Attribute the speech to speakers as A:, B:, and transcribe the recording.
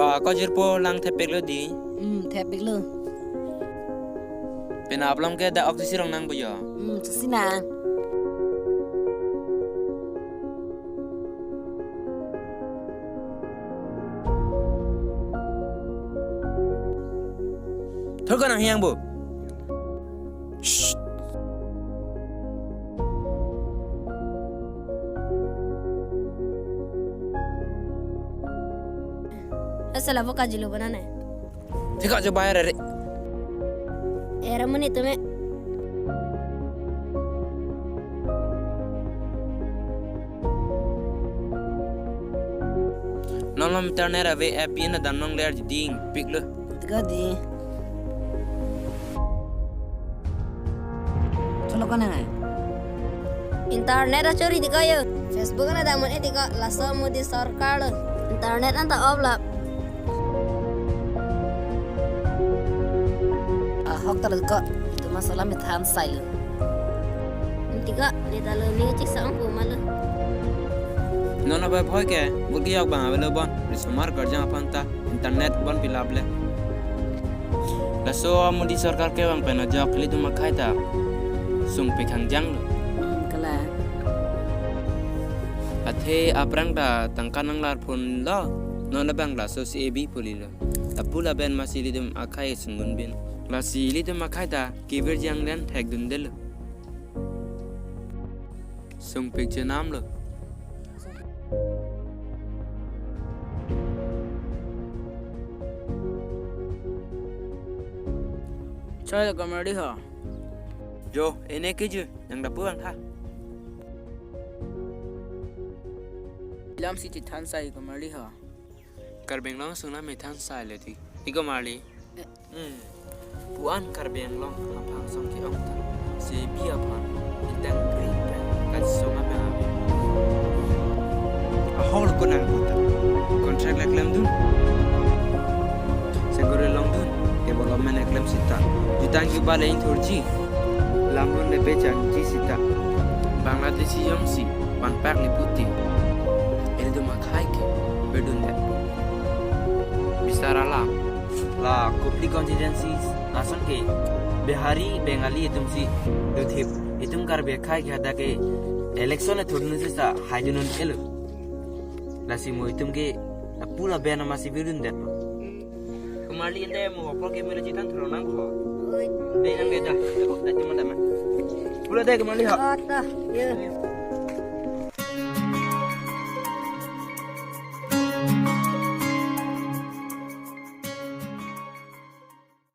A: bà có chữ po lang thép bẹc lơ đi
B: thẹp big lơ
A: bên áp long cái đã ốc xí rong năng bây giờ
B: xin à
A: thôi con nào hiang bu
C: Asal apa kaji lo banana?
A: thế gọi cho bayar rồi
C: Era menit tu me.
A: non làm internet à về app yên là đàn nong leer gì big lơ
B: tiga di chalo kan này
C: Internet dah curi tiga yo. Facebook na dah menit tiga. Langsung mau di sarkar. Internet anta off lah.
B: học ta được có từ masalah mit han sai lơ
C: Tiga ni dah ni cik sang ko malu.
A: non là bài phơi kẻ bút kia học bằng về lơ bon rồi smart card jang panta internet bon pilap le là so mudi sarkar ke bang pena jok li tu makai ta sung pe khang jang lo
B: kala
A: athe aprang da tangkan nang lar phun lo non là bang la so si bi puli lo tapula ben masili dum akai sungun bin la si li dum akai da kiber jang len thek dun del sung pe che nam lo
B: chơi là comedy hả
A: jo ene ke ju nang da puang tha
B: lam si ti than sai comedy hả
A: karbeng long sung na me than sai le ti igo mali puan karbeng long na phang song ki ong ta se bia phan itang green pa ka sung na ba a hol ko nang puta contract la klam dun seguro long dun development la klam sita jutang ki ba lein thorji lamrun le pe chang ji sita bangladeshi yong si wan pak ni puti ele do makai ke bedun da bisara la kopli contingencies asan ke bihari bengali itum si do thip itum kar be khai kya da ke election le thudnu se sa haidunun elo la si mo itum ke pula bena masi bedun da kumali inde mo opor ke mele jitan thronang kho be nang be da ko da timanda ma pula de kumali ha
C: Oh dah. Ya.